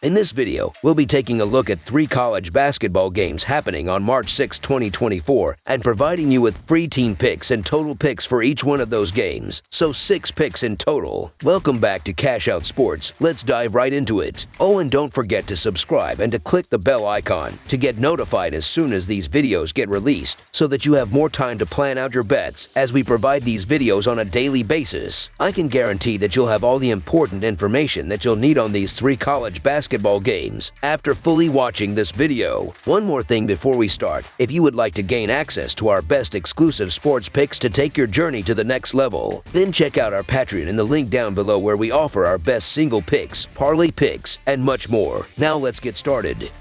In this video, we'll be taking a look at 3 college basketball games happening on March 6, 2024, and providing you with free team picks and total picks for each one of those games. So 6 picks in total. Welcome back to Cash Out Sports. Let's dive right into it. Oh, and don't forget to subscribe and to click the bell icon to get notified as soon as these videos get released, so that you have more time to plan out your bets as we provide these videos on a daily basis. I can guarantee that you'll have all the important information that you'll need on these 3 college basketball games after fully watching this video. One more thing before we start: if you would like to gain access to our best exclusive sports picks to take your journey to the next level, then check out our Patreon in the link down below, where we offer our best single picks, parlay picks, and much more. Now let's get started.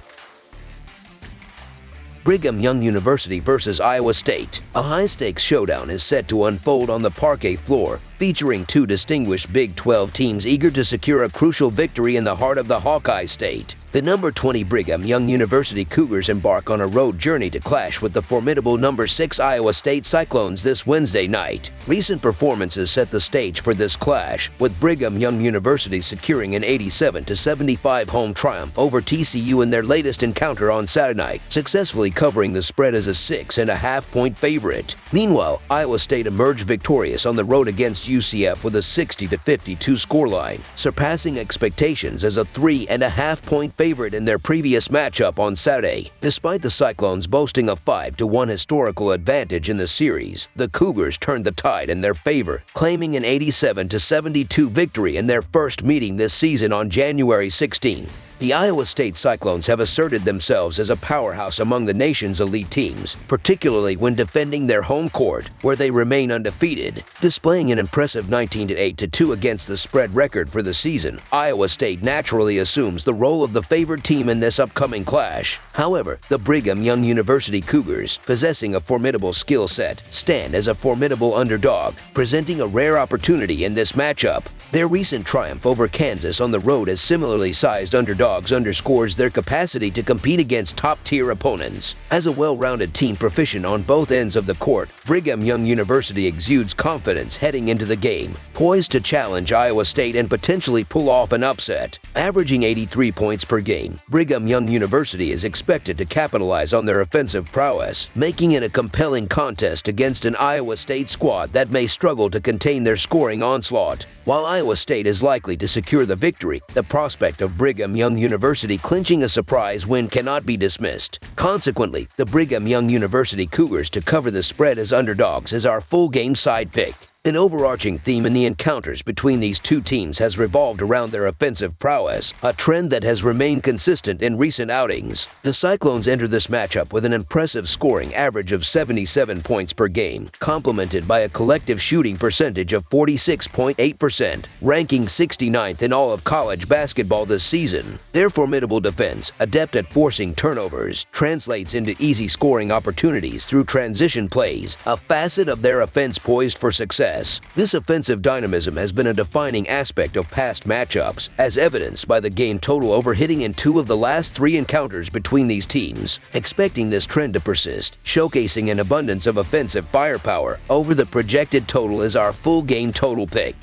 Brigham Young University versus Iowa State. A high-stakes showdown is set to unfold on the parquet floor, featuring 2 distinguished Big 12 teams eager to secure a crucial victory in the heart of the Hawkeye State. The number 20 Brigham Young University Cougars embark on a road journey to clash with the formidable number 6 Iowa State Cyclones this Wednesday night. Recent performances set the stage for this clash, with Brigham Young University securing an 87-75 home triumph over TCU in their latest encounter on Saturday night, successfully covering the spread as a 6.5-point favorite. Meanwhile, Iowa State emerged victorious on the road against UCF with a 60-52 scoreline, surpassing expectations as a 3.5-point favorite in their previous matchup on Saturday. Despite the Cyclones boasting a 5-1 historical advantage in the series, the Cougars turned the tide in their favor, claiming an 87-72 victory in their first meeting this season on January 16. The Iowa State Cyclones have asserted themselves as a powerhouse among the nation's elite teams, particularly when defending their home court, where they remain undefeated. Displaying an impressive 19-8-2 against the spread record for the season, Iowa State naturally assumes the role of the favored team in this upcoming clash. However, the Brigham Young University Cougars, possessing a formidable skill set, stand as a formidable underdog, presenting a rare opportunity in this matchup. Their recent triumph over Kansas on the road as similarly sized underdogs underscores their capacity to compete against top-tier opponents. As a well-rounded team proficient on both ends of the court, Brigham Young University exudes confidence heading into the game, poised to challenge Iowa State and potentially pull off an upset. Averaging 83 points per game, Brigham Young University is expected to capitalize on their offensive prowess, making it a compelling contest against an Iowa State squad that may struggle to contain their scoring onslaught. While Iowa State is likely to secure the victory, the prospect of Brigham Young University clinching a surprise win cannot be dismissed. Consequently, the Brigham Young University Cougars to cover the spread as underdogs is our full game side pick. An overarching theme in the encounters between these 2 teams has revolved around their offensive prowess, a trend that has remained consistent in recent outings. The Cyclones enter this matchup with an impressive scoring average of 77 points per game, complemented by a collective shooting percentage of 46.8%, ranking 69th in all of college basketball this season. Their formidable defense, adept at forcing turnovers, translates into easy scoring opportunities through transition plays, a facet of their offense poised for success. This offensive dynamism has been a defining aspect of past matchups, as evidenced by the game total overhitting in 2 of the last 3 encounters between these teams. Expecting this trend to persist, showcasing an abundance of offensive firepower over the projected total is our full game total pick.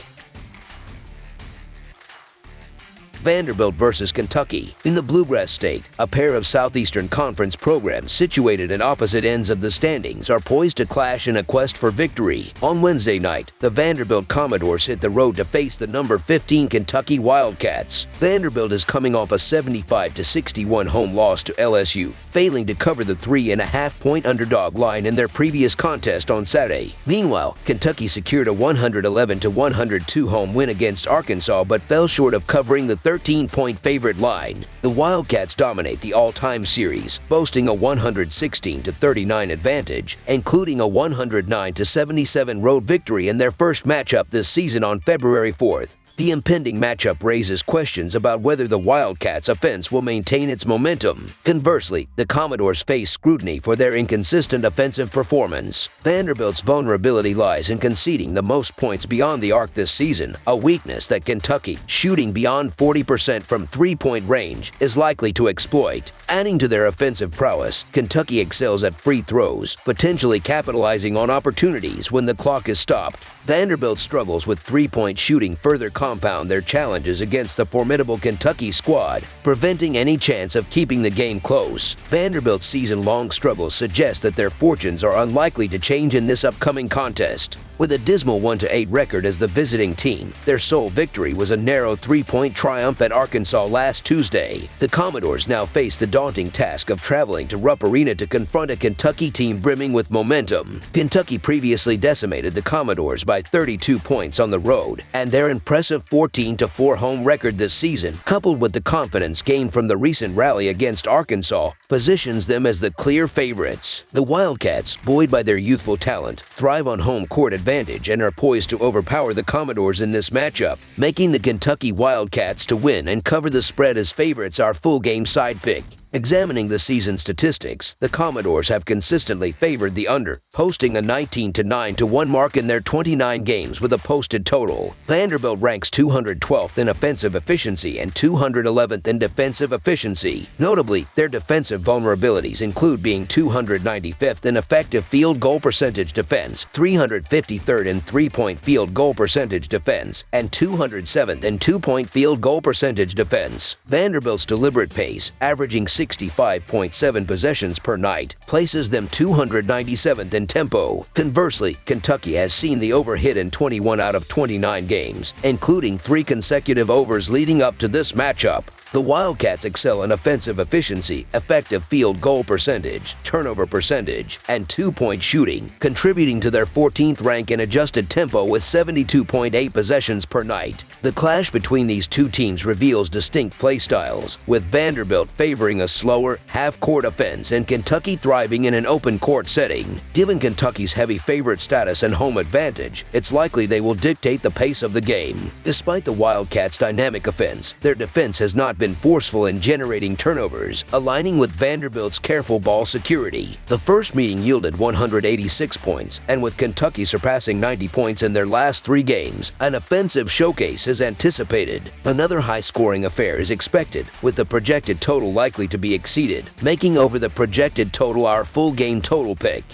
Vanderbilt versus Kentucky. In the Bluegrass State, a pair of Southeastern Conference programs situated at opposite ends of the standings are poised to clash in a quest for victory. On Wednesday night, the Vanderbilt Commodores hit the road to face the number 15 Kentucky Wildcats. Vanderbilt is coming off a 75-61 home loss to LSU, failing to cover the 3.5-point underdog line in their previous contest on Saturday. Meanwhile, Kentucky secured a 111-102 home win against Arkansas, but fell short of covering the 13-point favorite line. The Wildcats dominate the all-time series, boasting a 116-39 advantage, including a 109-77 road victory in their first matchup this season on February 4th. The impending matchup raises questions about whether the Wildcats' offense will maintain its momentum. Conversely, the Commodores face scrutiny for their inconsistent offensive performance. Vanderbilt's vulnerability lies in conceding the most points beyond the arc this season, a weakness that Kentucky, shooting beyond 40% from three-point range, is likely to exploit. Adding to their offensive prowess, Kentucky excels at free throws, potentially capitalizing on opportunities when the clock is stopped. Vanderbilt struggles with three-point shooting, further compound their challenges against the formidable Kentucky squad, preventing any chance of keeping the game close. Vanderbilt's season-long struggles suggest that their fortunes are unlikely to change in this upcoming contest. With a dismal 1-8 record as the visiting team, their sole victory was a narrow 3-point triumph at Arkansas last Tuesday. The Commodores now face the daunting task of traveling to Rupp Arena to confront a Kentucky team brimming with momentum. Kentucky previously decimated the Commodores by 32 points on the road, and their impressive 14-4 home record this season, coupled with the confidence gained from the recent rally against Arkansas, positions them as the clear favorites. The Wildcats, buoyed by their youthful talent, thrive on home court advantage and are poised to overpower the Commodores in this matchup, making the Kentucky Wildcats to win and cover the spread as favorites our full-game side pick. Examining the season statistics, the Commodores have consistently favored the under, posting a 19-9-1 mark in their 29 games with a posted total. Vanderbilt ranks 212th in offensive efficiency and 211th in defensive efficiency. Notably, their defensive vulnerabilities include being 295th in effective field goal percentage defense, 353rd in three-point field goal percentage defense, and 207th in two-point field goal percentage defense. Vanderbilt's deliberate pace, averaging 65.7 possessions per night, places them 297th in tempo. Conversely, Kentucky has seen the over hit in 21 out of 29 games, including 3 consecutive overs leading up to this matchup. The Wildcats excel in offensive efficiency, effective field goal percentage, turnover percentage, and two-point shooting, contributing to their 14th rank in adjusted tempo with 72.8 possessions per night. The clash between these two teams reveals distinct play styles, with Vanderbilt favoring a slower, half-court offense and Kentucky thriving in an open-court setting. Given Kentucky's heavy favorite status and home advantage, it's likely they will dictate the pace of the game. Despite the Wildcats' dynamic offense, their defense has not been forceful in generating turnovers, aligning with Vanderbilt's careful ball security. The first meeting yielded 186 points, and with Kentucky surpassing 90 points in their last 3 games, an offensive showcase is anticipated. Another high-scoring affair is expected, with the projected total likely to be exceeded, making over the projected total our full game total pick.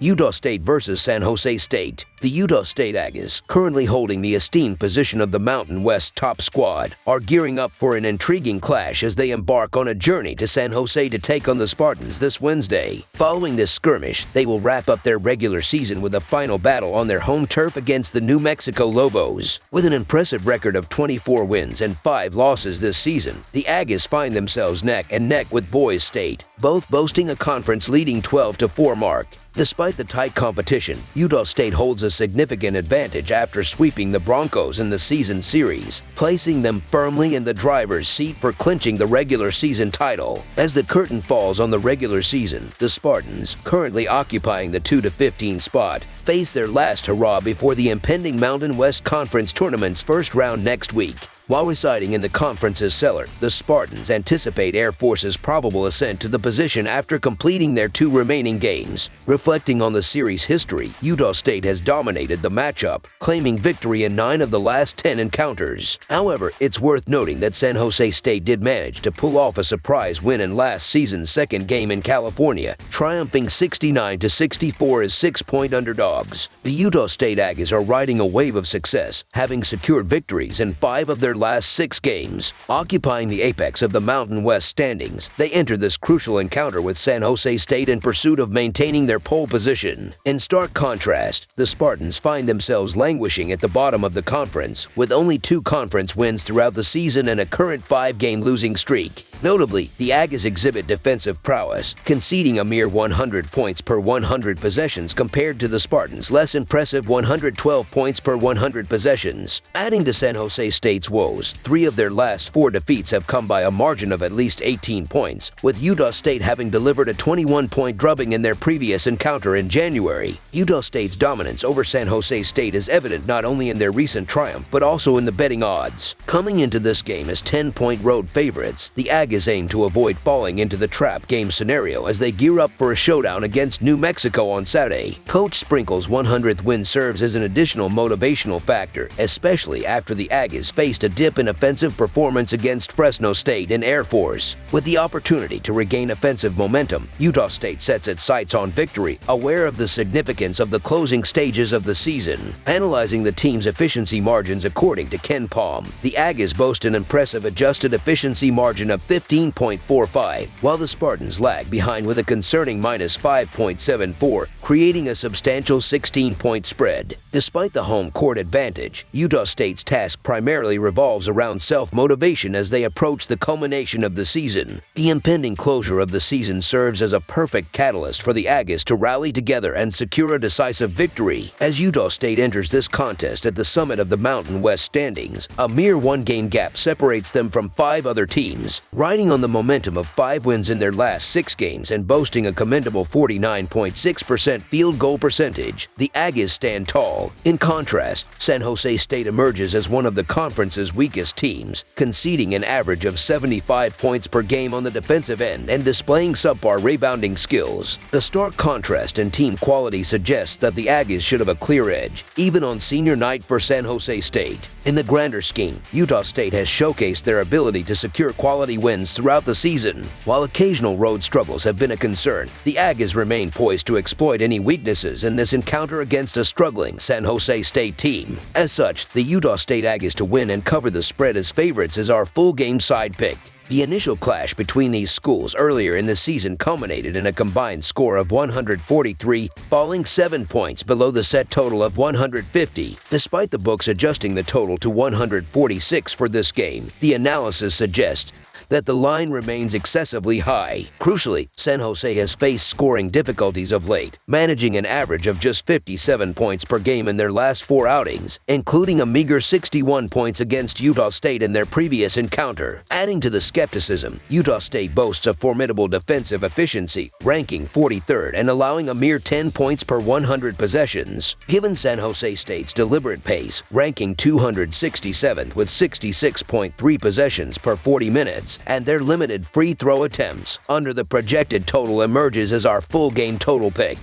Utah State versus San Jose State. The Utah State Aggies, currently holding the esteemed position of the Mountain West top squad, are gearing up for an intriguing clash as they embark on a journey to San Jose to take on the Spartans this Wednesday. Following this skirmish, they will wrap up their regular season with a final battle on their home turf against the New Mexico Lobos. With an impressive record of 24 wins and 5 losses this season, the Aggies find themselves neck and neck with Boise State, both boasting a conference-leading 12-4 mark. Despite the tight competition, Utah State holds a significant advantage after sweeping the Broncos in the season series, placing them firmly in the driver's seat for clinching the regular season title. As the curtain falls on the regular season, the Spartans, currently occupying the 2-15 spot, face their last hurrah before the impending Mountain West Conference tournament's first round next week. While residing in the conference's cellar, the Spartans anticipate Air Force's probable ascent to the position after completing their 2 remaining games. Reflecting on the series' history, Utah State has dominated the matchup, claiming victory in 9 of the last 10 encounters. However, it's worth noting that San Jose State did manage to pull off a surprise win in last season's second game in California, triumphing 69-64 as 6-point underdogs. The Utah State Aggies are riding a wave of success, having secured victories in 5 of their last 6 games. Occupying the apex of the Mountain West standings, they enter this crucial encounter with San Jose State in pursuit of maintaining their pole position. In stark contrast, the Spartans find themselves languishing at the bottom of the conference, with only 2 conference wins throughout the season and a current 5-game losing streak. Notably, the Aggies exhibit defensive prowess, conceding a mere 100 points per 100 possessions compared to the Spartans' less impressive 112 points per 100 possessions. Adding to San Jose State's woes, 3 of their last 4 defeats have come by a margin of at least 18 points, with Utah State having delivered a 21-point drubbing in their previous encounter in January. Utah State's dominance over San Jose State is evident not only in their recent triumph, but also in the betting odds. Coming into this game as 10-point road favorites, the Aggies aim to avoid falling into the trap game scenario as they gear up for a showdown against New Mexico on Saturday. Coach Sprinkle's 100th win serves as an additional motivational factor, especially after the Aggies faced a a dip in offensive performance against Fresno State and Air Force. With the opportunity to regain offensive momentum, Utah State sets its sights on victory, aware of the significance of the closing stages of the season. Analyzing the team's efficiency margins according to Ken Palm, the Aggies boast an impressive adjusted efficiency margin of 15.45, while the Spartans lag behind with a concerning minus 5.74, creating a substantial 16-point spread. Despite the home court advantage, Utah State's task primarily revolves around self-motivation as they approach the culmination of the season. The impending closure of the season serves as a perfect catalyst for the Aggies to rally together and secure a decisive victory. As Utah State enters this contest at the summit of the Mountain West standings, a mere one-game gap separates them from 5 other teams. Riding on the momentum of 5 wins in their last 6 games and boasting a commendable 49.6% field goal percentage, the Aggies stand tall. In contrast, San Jose State emerges as one of the conference's weakest teams, conceding an average of 75 points per game on the defensive end and displaying subpar rebounding skills. The stark contrast in team quality suggests that the Aggies should have a clear edge, even on senior night for San Jose State. In the grander scheme, Utah State has showcased their ability to secure quality wins throughout the season. While occasional road struggles have been a concern, the Aggies remain poised to exploit any weaknesses in this encounter against a struggling San Jose State team. As such, the Utah State Aggies to win and cover the spread as favorites is our full game side pick. The initial clash between these schools earlier in the season culminated in a combined score of 143, falling 7 points below the set total of 150. Despite the books adjusting the total to 146 for this game, the analysis suggests that the line remains excessively high. Crucially, San Jose has faced scoring difficulties of late, managing an average of just 57 points per game in their last 4 outings, including a meager 61 points against Utah State in their previous encounter. Adding to the skepticism, Utah State boasts a formidable defensive efficiency, ranking 43rd and allowing a mere 10 points per 100 possessions. Given San Jose State's deliberate pace, ranking 267th with 66.3 possessions per 40 minutes, and their limited free throw attempts, under the projected total emerges as our full game total pick.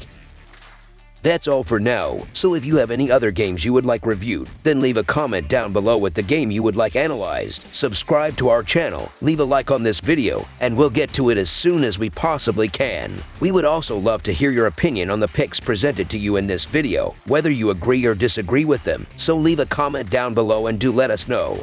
That's all for now, so if you have any other games you would like reviewed, then leave a comment down below with the game you would like analyzed. Subscribe to our channel, leave a like on this video, and we'll get to it as soon as we possibly can. We would also love to hear your opinion on the picks presented to you in this video, whether you agree or disagree with them, so leave a comment down below and do let us know.